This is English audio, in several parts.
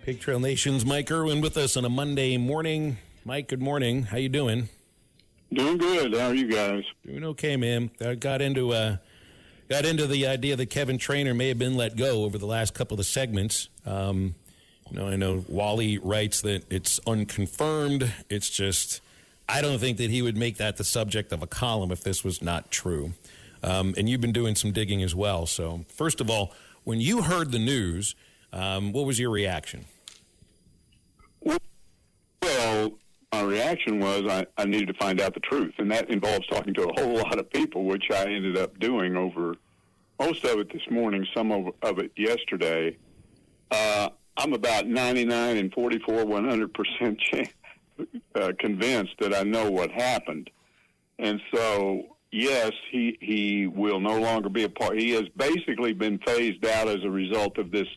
Pig Trail Nation's Mike Irwin with us on a Monday morning. Mike, good morning. How you doing? Doing good. How are you guys? Doing okay, man. I got into the idea that Kevin Trainor may have been let go over the last couple of segments. I know Wally writes that it's unconfirmed. It's just, I don't think that he would make that the subject of a column if this was not true. And you've been doing some digging as well. So, first of all, when you heard the news, what was your reaction? Well, my reaction was I needed to find out the truth, and that involves talking to a whole lot of people, which I ended up doing over most of it this morning, some of it yesterday. I'm about 99 and 44, 100% convinced that I know what happened. And so, yes, he will no longer be a part. He has basically been phased out as a result of this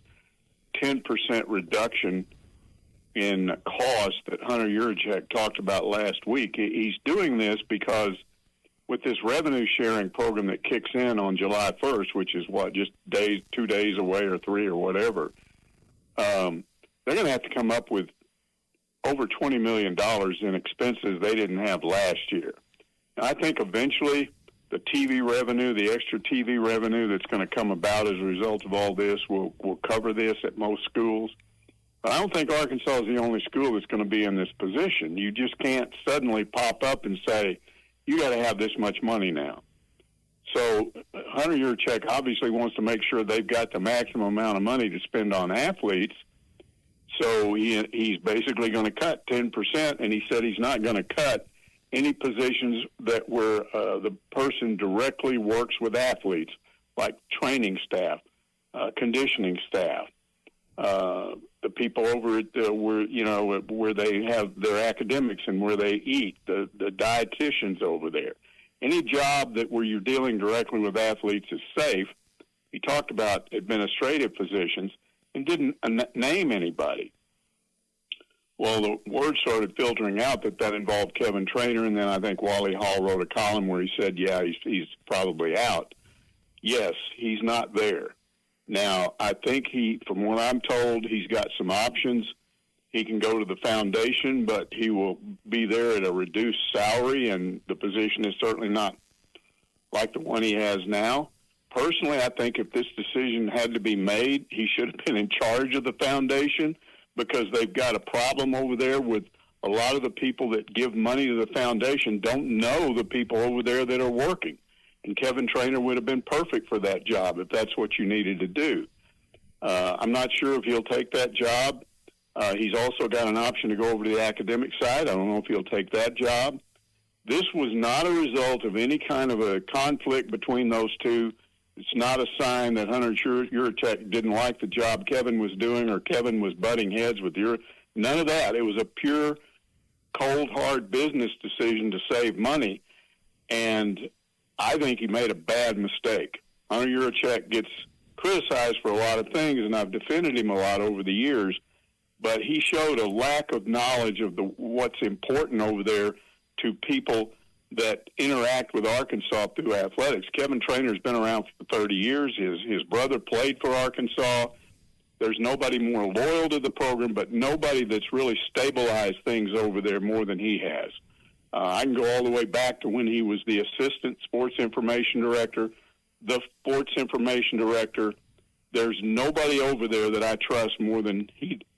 10% reduction in cost that Hunter Yrachek talked about last week. He's doing this because with this revenue sharing program that kicks in on July 1st, which is just 2 days away or 3 or whatever, they're going to have to come up with over $20 million in expenses they didn't have last year. And I think eventually the TV revenue, the extra TV revenue that's going to come about as a result of all this will cover this at most schools. But I don't think Arkansas is the only school that's going to be in this position. You just can't suddenly pop up and say, you got to have this much money now. So Hunter Yrachek obviously wants to make sure they've got the maximum amount of money to spend on athletes. So he's basically going to cut 10%, and he said he's not going to cut any positions that where the person directly works with athletes, like training staff, conditioning staff, the people over at where they have their academics and where they eat, the dietitians over there. Any job where you're dealing directly with athletes is safe. He talked about administrative positions and didn't name anybody. Well, the word started filtering out that involved Kevin Trainor, and then I think Wally Hall wrote a column where he said, yeah, he's probably out. Yes, he's not there. Now, I think from what I'm told, he's got some options. He can go to the foundation, but he will be there at a reduced salary, and the position is certainly not like the one he has now. Personally, I think if this decision had to be made, he should have been in charge of the foundation, because they've got a problem over there with a lot of the people that give money to the foundation don't know the people over there that are working. And Kevin Trainor would have been perfect for that job if that's what you needed to do. I'm not sure if he'll take that job. He's also got an option to go over to the academic side. I don't know if he'll take that job. This was not a result of any kind of a conflict between those two. It's not a sign that Hunter Yrachek didn't like the job Kevin was doing or Kevin was butting heads with Yrachek. None of that. It was a pure, cold, hard business decision to save money, and I think he made a bad mistake. Hunter Yrachek gets criticized for a lot of things, and I've defended him a lot over the years, but he showed a lack of knowledge of what's important over there to people that interact with Arkansas through athletics. Kevin Trainor's been around for 30 years. His brother played for Arkansas. There's nobody more loyal to the program, but nobody that's really stabilized things over there more than he has. I can go all the way back to when he was the assistant sports information director, the sports information director. There's nobody over there that I trust more than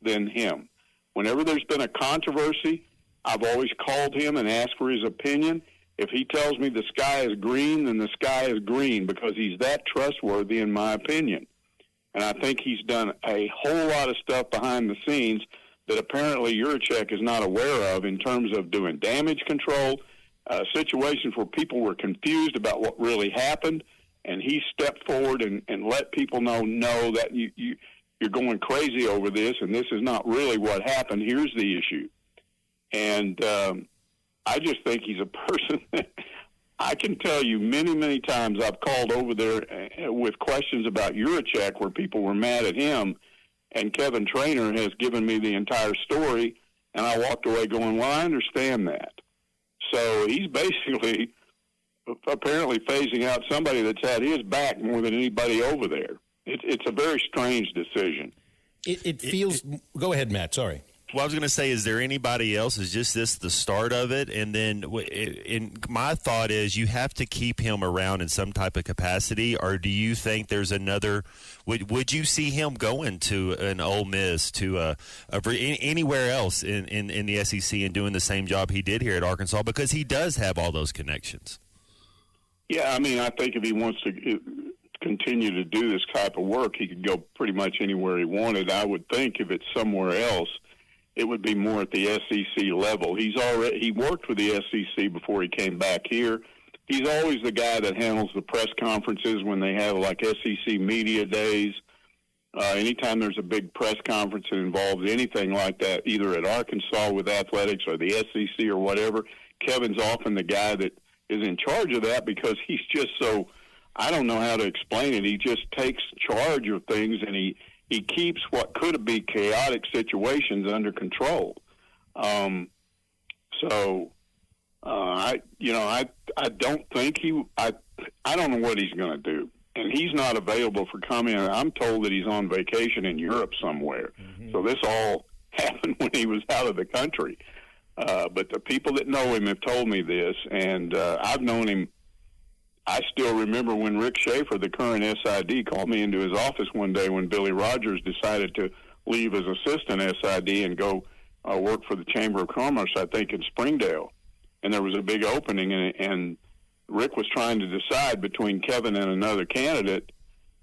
him. Whenever there's been a controversy, I've always called him and asked for his opinion. If he tells me the sky is green, then the sky is green, because he's that trustworthy, in my opinion. And I think he's done a whole lot of stuff behind the scenes that apparently Yrachek is not aware of in terms of doing damage control, situations where people were confused about what really happened, and he stepped forward and let people know that you're going crazy over this, and this is not really what happened. Here's the issue. And I just think he's a person that I can tell you many, many times I've called over there with questions about Yrachek where people were mad at him, and Kevin Trainor has given me the entire story, and I walked away going, well, I understand that. So he's basically apparently phasing out somebody that's had his back more than anybody over there. It's a very strange decision. It feels. Go ahead, Matt. Sorry. Well, I was going to say, is there anybody else? Is just this the start of it? And then my thought is you have to keep him around in some type of capacity, or do you think there's another – would you see him going to an Ole Miss, to anywhere else in the SEC and doing the same job he did here at Arkansas? Because he does have all those connections. Yeah, I mean, I think if he wants to continue to do this type of work, he could go pretty much anywhere he wanted. I would think if it's somewhere else, it would be more at the SEC level. He worked with the SEC before he came back here. He's always the guy that handles the press conferences when they have like SEC media days. Anytime there's a big press conference that involves anything like that, either at Arkansas with athletics or the SEC or whatever, Kevin's often the guy that is in charge of that because he's just so, I don't know how to explain it. He just takes charge of things, and he keeps what could be chaotic situations under control. I don't think I don't know what he's going to do. And he's not available for comment. I'm told that he's on vacation in Europe somewhere. Mm-hmm. So this all happened when he was out of the country. But the people that know him have told me this, and I've known him. I still remember when Rick Schaefer, the current SID, called me into his office one day when Billy Rogers decided to leave as assistant SID and go work for the Chamber of Commerce, I think, in Springdale. And there was a big opening, and Rick was trying to decide between Kevin and another candidate,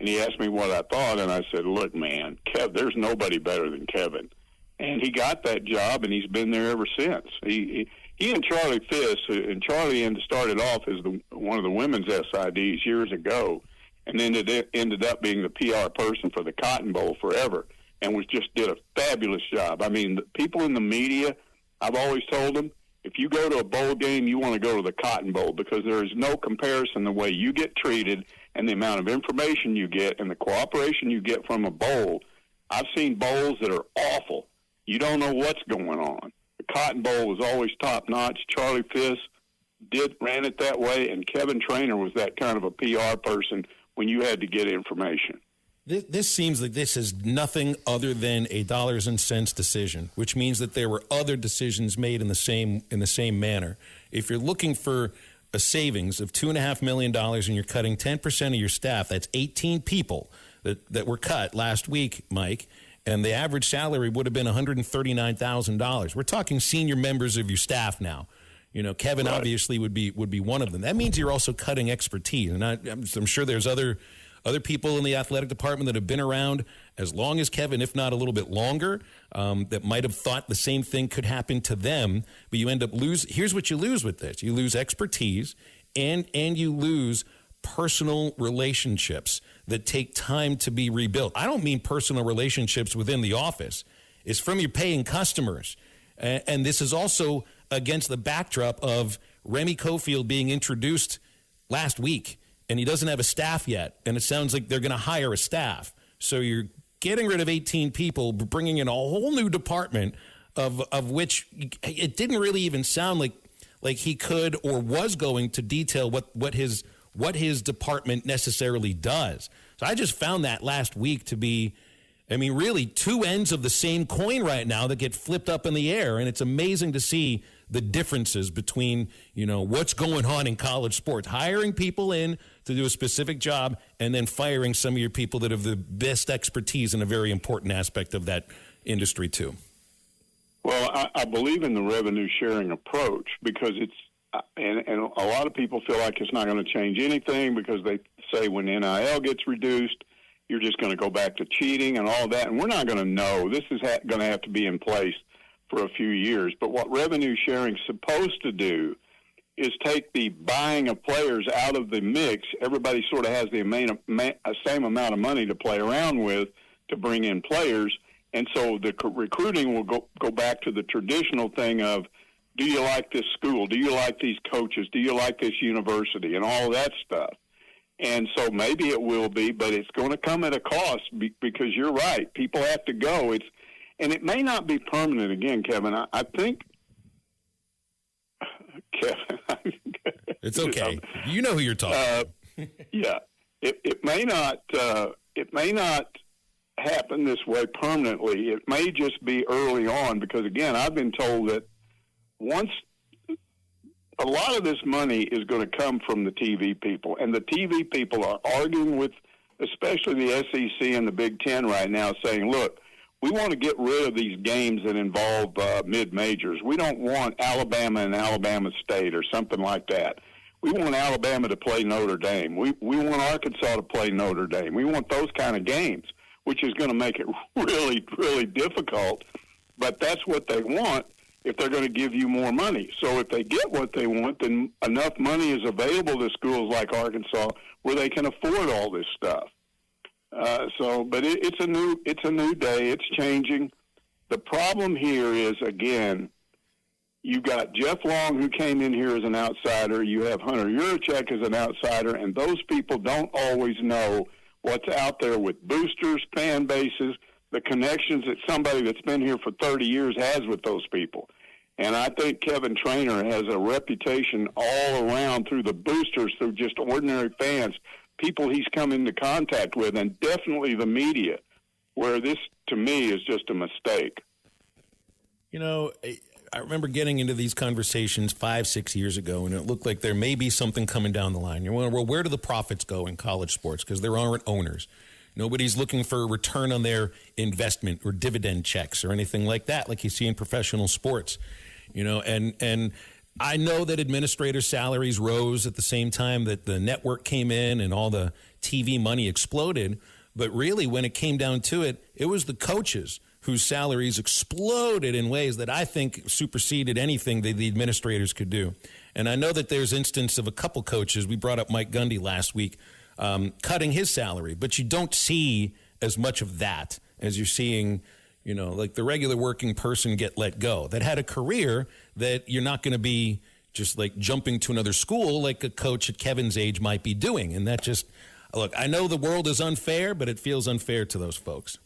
and he asked me what I thought, and I said, look, man, there's nobody better than Kevin. And he got that job, and he's been there ever since. He and Charlie Fisk, and Charlie started off as one of the women's SIDs years ago, and then it ended up being the PR person for the Cotton Bowl forever, and did a fabulous job. I mean, the people in the media, I've always told them, if you go to a bowl game, you want to go to the Cotton Bowl because there is no comparison the way you get treated and the amount of information you get and the cooperation you get from a bowl. I've seen bowls that are awful. You don't know what's going on. The Cotton Bowl was always top-notch. Charlie Fisk ran it that way, and Kevin Trainor was that kind of a PR person when you had to get information. This seems like this is nothing other than a dollars and cents decision, which means that there were other decisions made in the same manner. If you're looking for a savings of $2.5 million and you're cutting 10% of your staff, that's 18 people that were cut last week, Mike, and the average salary would have been $139,000. We're talking senior members of your staff now. You know, Kevin obviously would be one of them. That means you're also cutting expertise, and I'm sure there's other people in the athletic department that have been around as long as Kevin, if not a little bit longer, that might have thought the same thing could happen to them. But you end up here's what you lose with this. You lose expertise and you lose personal relationships that take time to be rebuilt. I don't mean personal relationships within the office. It's from your paying customers. And this is also against the backdrop of Remy Cofield being introduced last week. And he doesn't have a staff yet, and it sounds like they're going to hire a staff. So you're getting rid of 18 people, bringing in a whole new department of which it didn't really even sound like he could or was going to detail what his department necessarily does. So I just found that last week to be, I mean, really two ends of the same coin right now that get flipped up in the air, and it's amazing to see the differences between, you know, what's going on in college sports, hiring people in to do a specific job and then firing some of your people that have the best expertise in a very important aspect of that industry too. Well, I believe in the revenue sharing approach because and a lot of people feel like it's not going to change anything because they say when NIL gets reduced, you're just going to go back to cheating and all that. And we're not going to know. This is going to have to be in place for a few years. But what revenue sharing is supposed to do is take the buying of players out of the mix. Everybody sort of has the same amount of money to play around with to bring in players. And so the recruiting will go back to the traditional thing of, do you like this school? Do you like these coaches? Do you like this university? And all that stuff. And so maybe it will be, but it's going to come at a cost because you're right. People have to go. And it may not be permanent again, Kevin. I think, Kevin. It's okay. You know who you're talking. Yeah. It may not happen this way permanently. It may just be early on because, again, I've been told that once a lot of this money is going to come from the TV people, and the TV people are arguing with especially the SEC and the Big Ten right now, saying, look, we want to get rid of these games that involve mid-majors. We don't want Alabama and Alabama State or something like that. We want Alabama to play Notre Dame. We want Arkansas to play Notre Dame. We want those kind of games, which is going to make it really, really difficult. But that's what they want if they're going to give you more money. So if they get what they want, then enough money is available to schools like Arkansas where they can afford all this stuff. But it's a new day. It's changing. The problem here is, again, you got Jeff Long, who came in here as an outsider. You have Hunter Yrachek as an outsider, and those people don't always know what's out there with boosters, fan bases, the connections that somebody that's been here for 30 years has with those people. And I think Kevin Trainor has a reputation all around through the boosters, through just ordinary fans, people he's come into contact with, and definitely the media, where this, to me, is just a mistake. You know, I remember getting into these conversations 5-6 years ago, and it looked like there may be something coming down the line. You know, well, where do the profits go in college sports? Because there aren't owners. Nobody's looking for a return on their investment or dividend checks or anything like that, like you see in professional sports. You know, and I know that administrators' salaries rose at the same time that the network came in and all the TV money exploded. But really, when it came down to it, it was the coaches whose salaries exploded in ways that I think superseded anything that the administrators could do. And I know that there's instance of a couple coaches. We brought up Mike Gundy last week, cutting his salary. But you don't see as much of that as you're seeing, you know, like the regular working person get let go that had a career that you're not going to be just like jumping to another school like a coach at Kevin's age might be doing. And that just, look, I know the world is unfair, but it feels unfair to those folks.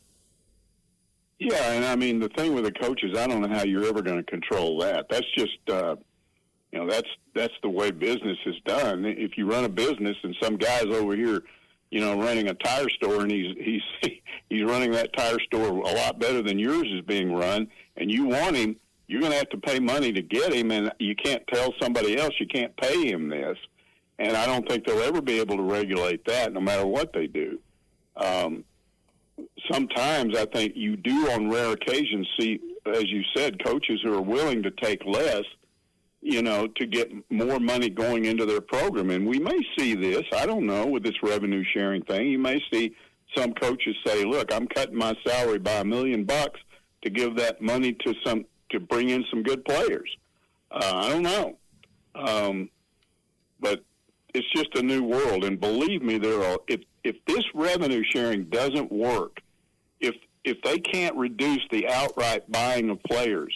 Yeah, and I mean, the thing with the coaches, I don't know how you're ever going to control that. That's just, you know, that's the way business is done. If you run a business and some guy's over here, you know, running a tire store, and he's running that tire store a lot better than yours is being run, and you want him, you're going to have to pay money to get him, and you can't tell somebody else you can't pay him this. And I don't think they'll ever be able to regulate that, no matter what they do. Sometimes I think you do, on rare occasions, see, as you said, coaches who are willing to take less, you know, to get more money going into their program. And we may see this, I don't know, with this revenue sharing thing. You may see some coaches say, look, I'm cutting my salary by $1 million to give that money to bring in some good players. I don't know. But it's just a new world. And believe me, if this revenue sharing doesn't work, if they can't reduce the outright buying of players,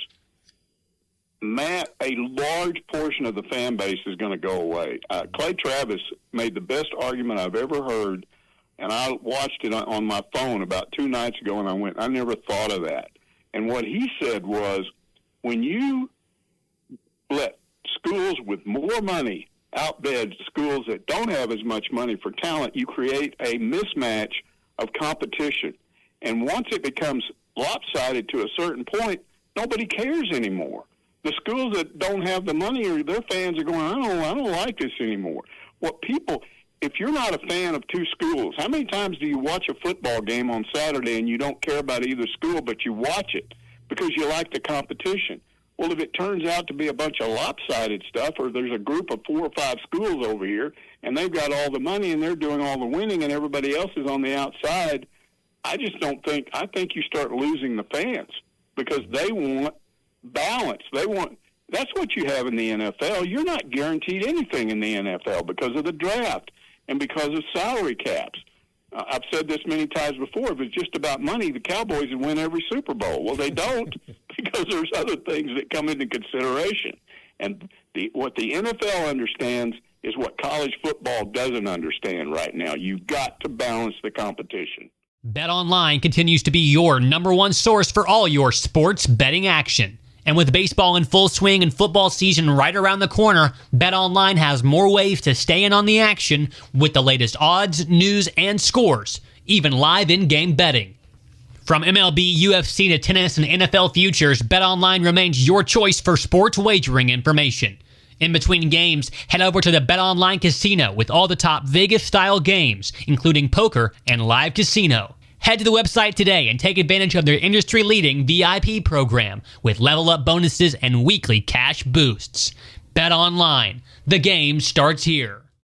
Matt, a large portion of the fan base is going to go away. Clay Travis made the best argument I've ever heard, and I watched it on my phone about 2 nights ago, and I never thought of that. And what he said was, when you let schools with more money outbid schools that don't have as much money for talent, you create a mismatch of competition. And once it becomes lopsided to a certain point, nobody cares anymore. The schools that don't have the money, or their fans are going, I don't like this anymore. If you're not a fan of two schools, how many times do you watch a football game on Saturday and you don't care about either school, but you watch it because you like the competition? Well, if it turns out to be a bunch of lopsided stuff, or there's a group of 4 or 5 schools over here and they've got all the money and they're doing all the winning and everybody else is on the outside, I think you start losing the fans because they want balance. That's what you have in the NFL. You're not guaranteed anything in the NFL because of the draft and because of salary caps. I've said this many times before. If it's just about money, the Cowboys would win every Super Bowl. Well, they don't because there's other things that come into consideration. And what the NFL understands is what college football doesn't understand right now. You've got to balance the competition. BetOnline continues to be your number one source for all your sports betting action. And with baseball in full swing and football season right around the corner, BetOnline has more ways to stay in on the action with the latest odds, news, and scores, even live in-game betting. From MLB, UFC to tennis and NFL futures, BetOnline remains your choice for sports wagering information. In between games, head over to the BetOnline Casino with all the top Vegas-style games, including poker and live casino. Head to the website today and take advantage of their industry-leading VIP program with level-up bonuses and weekly cash boosts. BetOnline, the game starts here.